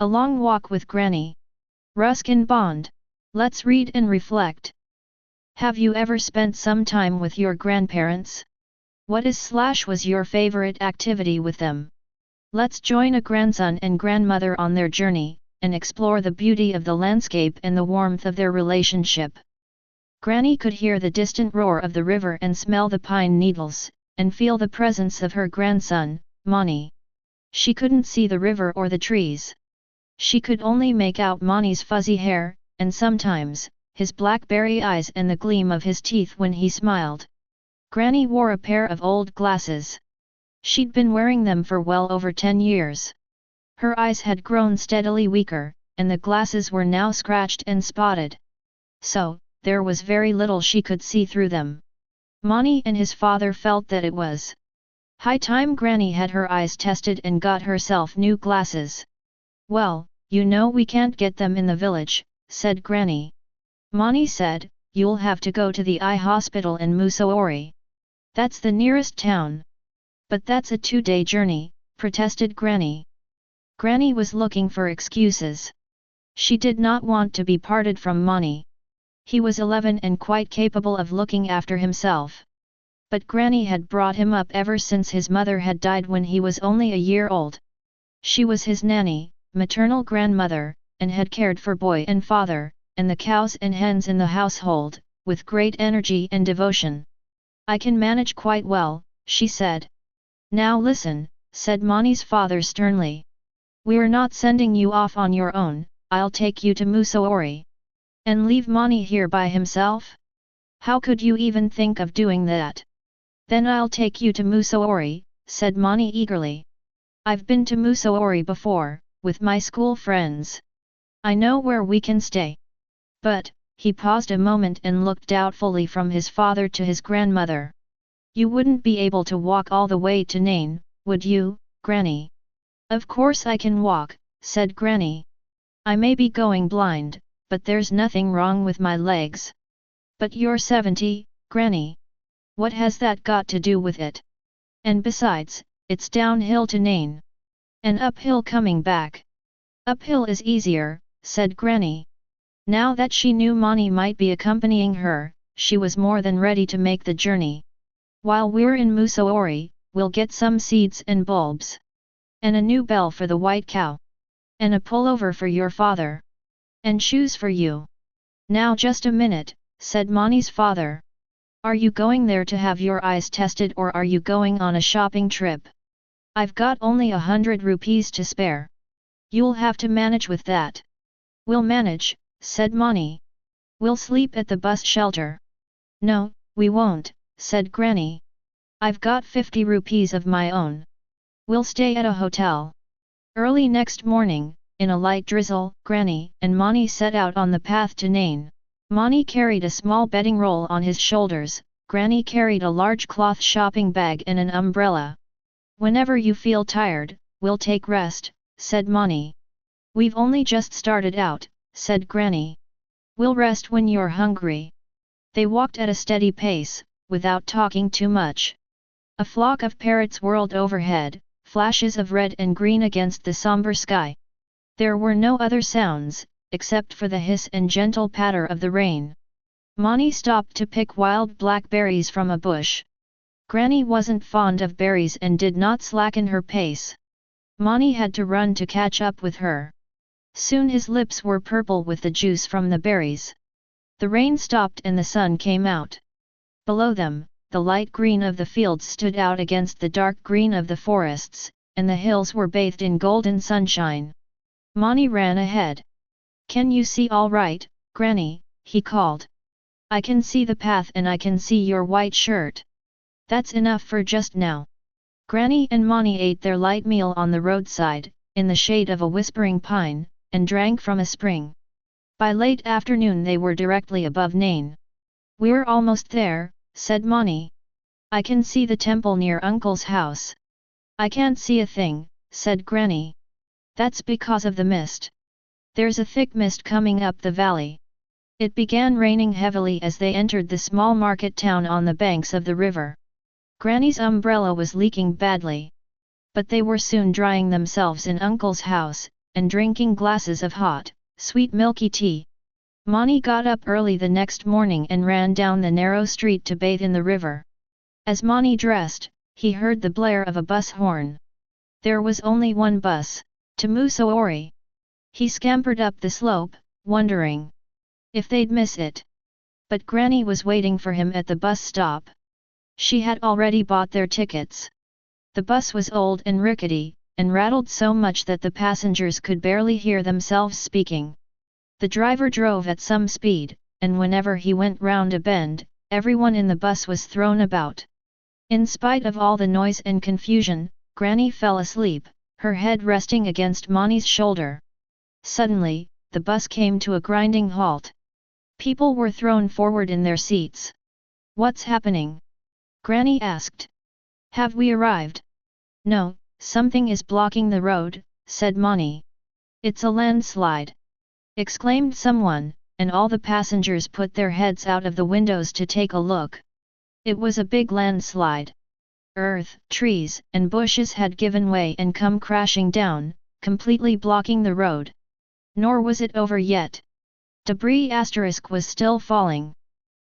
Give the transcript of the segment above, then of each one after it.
A long walk with Granny. Ruskin Bond. Let's read and reflect. Have you ever spent some time with your grandparents? What was your favorite activity with them? Let's join a grandson and grandmother on their journey, and explore the beauty of the landscape and the warmth of their relationship. Granny could hear the distant roar of the river and smell the pine needles, and feel the presence of her grandson, Mani. She couldn't see the river or the trees. She could only make out Mani's fuzzy hair, and sometimes, his blackberry eyes and the gleam of his teeth when he smiled. Granny wore a pair of old glasses. She'd been wearing them for well over 10 years. Her eyes had grown steadily weaker, and the glasses were now scratched and spotted. So, there was very little she could see through them. Mani and his father felt that it was high time Granny had her eyes tested and got herself new glasses. Well, you know we can't get them in the village, said Granny. Mani said, you'll have to go to the eye hospital in Mussoorie. That's the nearest town. But that's a 2-day journey, protested Granny. Granny was looking for excuses. She did not want to be parted from Mani. He was 11 and quite capable of looking after himself. But Granny had brought him up ever since his mother had died when he was only a year old. She was his nanny, maternal grandmother, and had cared for boy and father, and the cows and hens in the household, with great energy and devotion. I can manage quite well, she said. Now listen, said Mani's father sternly. We're not sending you off on your own, I'll take you to Mussoorie. And leave Mani here by himself? How could you even think of doing that? Then I'll take you to Mussoorie, said Mani eagerly. I've been to Mussoorie before, with my school friends. I know where we can stay. But, he paused a moment and looked doubtfully from his father to his grandmother. You wouldn't be able to walk all the way to Nain, would you, Granny? Of course I can walk, said Granny. I may be going blind, but there's nothing wrong with my legs. But you're 70, Granny. What has that got to do with it? And besides, it's downhill to Nain. And uphill coming back. Uphill is easier, said Granny. Now that she knew Mani might be accompanying her, she was more than ready to make the journey. While we're in Mussoorie, we'll get some seeds and bulbs. And a new bell for the white cow. And a pullover for your father. And shoes for you. Now just a minute, said Mani's father. Are you going there to have your eyes tested or are you going on a shopping trip? I've got only 100 rupees to spare. You'll have to manage with that. We'll manage, said Mani. We'll sleep at the bus shelter. No, we won't, said Granny. I've got 50 rupees of my own. We'll stay at a hotel. Early next morning, in a light drizzle, Granny and Mani set out on the path to Nain. Mani carried a small bedding roll on his shoulders, Granny carried a large cloth shopping bag and an umbrella. Whenever you feel tired, we'll take rest, said Mani. We've only just started out, said Granny. We'll rest when you're hungry. They walked at a steady pace, without talking too much. A flock of parrots whirled overhead, flashes of red and green against the somber sky. There were no other sounds, except for the hiss and gentle patter of the rain. Mani stopped to pick wild blackberries from a bush. Granny wasn't fond of berries and did not slacken her pace. Mani had to run to catch up with her. Soon his lips were purple with the juice from the berries. The rain stopped and the sun came out. Below them, the light green of the fields stood out against the dark green of the forests, and the hills were bathed in golden sunshine. Mani ran ahead. Can you see all right, Granny? He called. I can see the path and I can see your white shirt. That's enough for just now. Granny and Mani ate their light meal on the roadside, in the shade of a whispering pine, and drank from a spring. By late afternoon they were directly above Nain. We're almost there, said Mani. I can see the temple near Uncle's house. I can't see a thing, said Granny. That's because of the mist. There's a thick mist coming up the valley. It began raining heavily as they entered the small market town on the banks of the river. Granny's umbrella was leaking badly. But they were soon drying themselves in Uncle's house, and drinking glasses of hot, sweet milky tea. Mani got up early the next morning and ran down the narrow street to bathe in the river. As Mani dressed, he heard the blare of a bus horn. There was only one bus, to Mussoorie. He scampered up the slope, wondering if they'd miss it. But Granny was waiting for him at the bus stop. She had already bought their tickets. The bus was old and rickety, and rattled so much that the passengers could barely hear themselves speaking. The driver drove at some speed, and whenever he went round a bend, everyone in the bus was thrown about. In spite of all the noise and confusion, Granny fell asleep, her head resting against Mani's shoulder. Suddenly, the bus came to a grinding halt. People were thrown forward in their seats. "What's happening?" Granny asked. "Have we arrived?" "No, something is blocking the road," said Mani. "It's a landslide!" exclaimed someone, and all the passengers put their heads out of the windows to take a look. It was a big landslide. Earth, trees, and bushes had given way and come crashing down, completely blocking the road. Nor was it over yet. Debris * was still falling.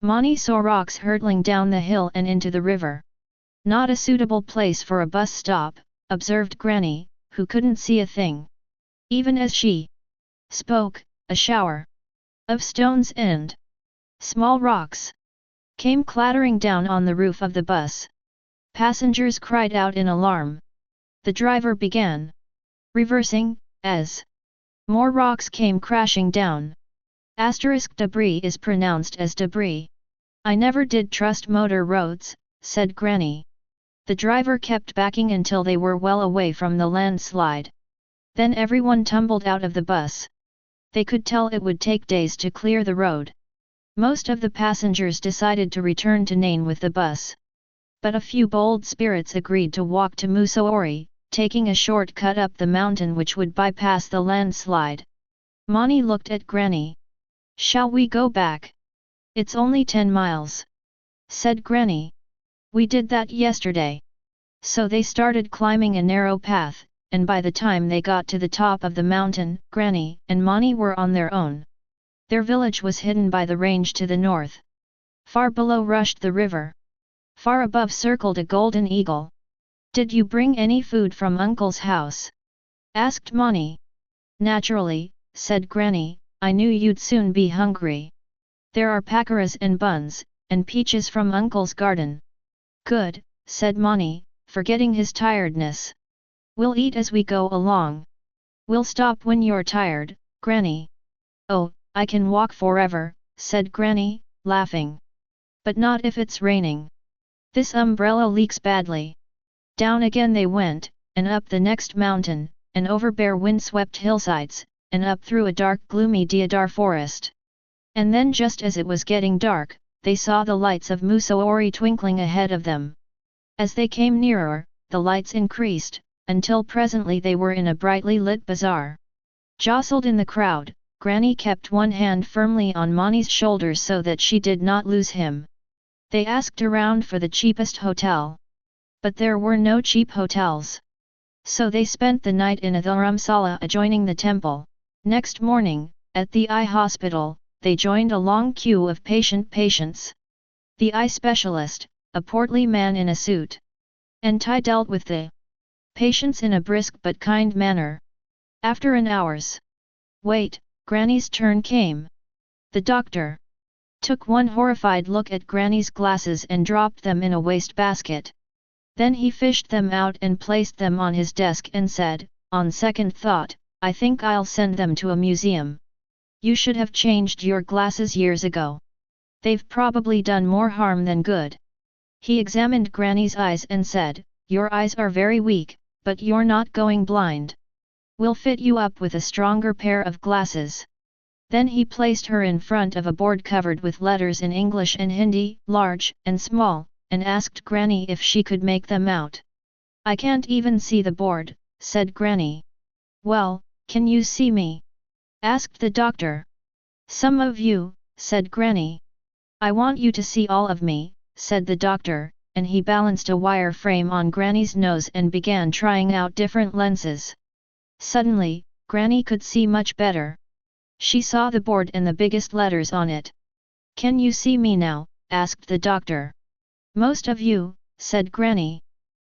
Mani saw rocks hurtling down the hill and into the river. "Not a suitable place for a bus stop," observed Granny, who couldn't see a thing. Even as she spoke, a shower of stones and small rocks came clattering down on the roof of the bus. Passengers cried out in alarm. The driver began reversing, as more rocks came crashing down. Debris is pronounced as debris. "I never did trust motor roads," said Granny. The driver kept backing until they were well away from the landslide. Then everyone tumbled out of the bus. They could tell it would take days to clear the road. Most of the passengers decided to return to Nain with the bus. But a few bold spirits agreed to walk to Mussoorie, taking a short cut up the mountain which would bypass the landslide. Mani looked at Granny. "Shall we go back?" "It's only 10 miles," said Granny. "We did that yesterday." So they started climbing a narrow path, and by the time they got to the top of the mountain, Granny and Mani were on their own. Their village was hidden by the range to the north. Far below rushed the river. Far above circled a golden eagle. "Did you bring any food from Uncle's house?" asked Mani. "Naturally," said Granny, "I knew you'd soon be hungry. There are pakoras and buns, and peaches from Uncle's garden." "Good," said Mani, forgetting his tiredness. "We'll eat as we go along. We'll stop when you're tired, Granny." "Oh, I can walk forever," said Granny, laughing. "But not if it's raining. This umbrella leaks badly." Down again they went, and up the next mountain, and over bare wind-swept hillsides, and up through a dark gloomy deodar forest. And then just as it was getting dark, they saw the lights of Mussoorie twinkling ahead of them. As they came nearer, the lights increased, until presently they were in a brightly lit bazaar. Jostled in the crowd, Granny kept one hand firmly on Mani's shoulders so that she did not lose him. They asked around for the cheapest hotel. But there were no cheap hotels. So they spent the night in a dharamsala adjoining the temple. Next morning, at the eye hospital, they joined a long queue of patients. The eye specialist, a portly man in a suit and tie, dealt with the patients in a brisk but kind manner. After an hour's wait, Granny's turn came. The doctor took one horrified look at Granny's glasses and dropped them in a wastebasket. Then he fished them out and placed them on his desk and said, "On second thought, I think I'll send them to a museum. You should have changed your glasses years ago. They've probably done more harm than good." He examined Granny's eyes and said, "Your eyes are very weak, but you're not going blind. We'll fit you up with a stronger pair of glasses." Then he placed her in front of a board covered with letters in English and Hindi, large and small, and asked Granny if she could make them out. "I can't even see the board," said Granny. "Well, can you see me?" asked the doctor. "Some of you," said Granny. "I want you to see all of me," said the doctor, and he balanced a wire frame on Granny's nose and began trying out different lenses. Suddenly, Granny could see much better. She saw the board and the biggest letters on it. "Can you see me now?" asked the doctor. "Most of you," said Granny.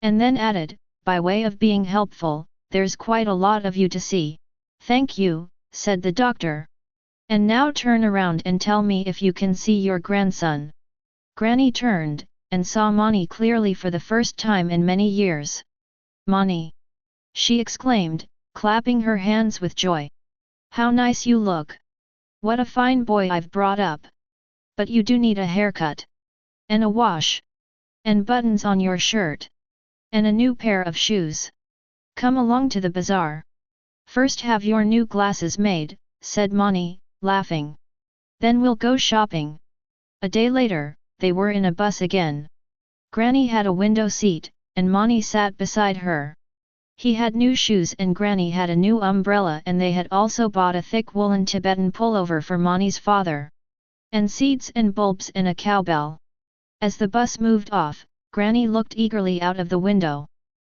And then added, by way of being helpful, "There's quite a lot of you to see." "Thank you," said the doctor. "And now turn around and tell me if you can see your grandson." Granny turned, and saw Mani clearly for the first time in many years. "Mani!" she exclaimed, clapping her hands with joy. "How nice you look! What a fine boy I've brought up! But you do need a haircut, and a wash, and buttons on your shirt, and a new pair of shoes. Come along to the bazaar. First have your new glasses made," said Mani, laughing. "Then we'll go shopping." A day later, they were in a bus again. Granny had a window seat, and Mani sat beside her. He had new shoes and Granny had a new umbrella, and they had also bought a thick woolen Tibetan pullover for Mani's father. And seeds and bulbs and a cowbell. As the bus moved off, Granny looked eagerly out of the window.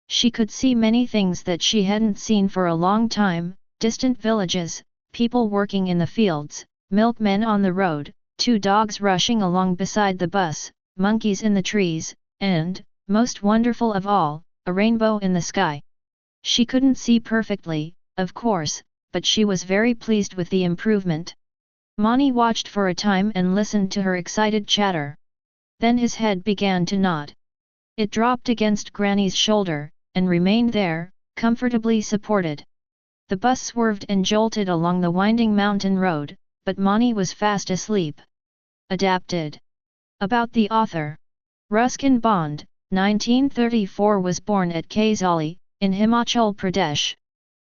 She could see many things that she hadn't seen for a long time: distant villages, people working in the fields, milkmen on the road, 2 dogs rushing along beside the bus, monkeys in the trees, and, most wonderful of all, a rainbow in the sky. She couldn't see perfectly, of course, but she was very pleased with the improvement. Mani watched for a time and listened to her excited chatter. Then his head began to nod. It dropped against Granny's shoulder, and remained there, comfortably supported. The bus swerved and jolted along the winding mountain road, but Mani was fast asleep. Adapted. About the author. Ruskin Bond, 1934, was born at Kaisali, in Himachal Pradesh.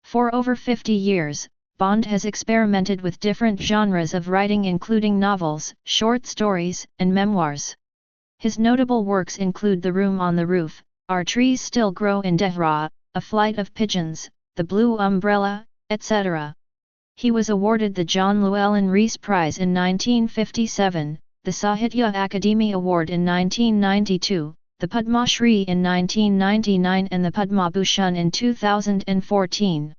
For over 50 years, Bond has experimented with different genres of writing, including novels, short stories, and memoirs. His notable works include The Room on the Roof, Our Trees Still Grow in Dehra, A Flight of Pigeons, The Blue Umbrella, etc. He was awarded the John Llewellyn Rhys Prize in 1957, the Sahitya Akademi Award in 1992, the Padma Shri in 1999 and the Padma Bhushan in 2014.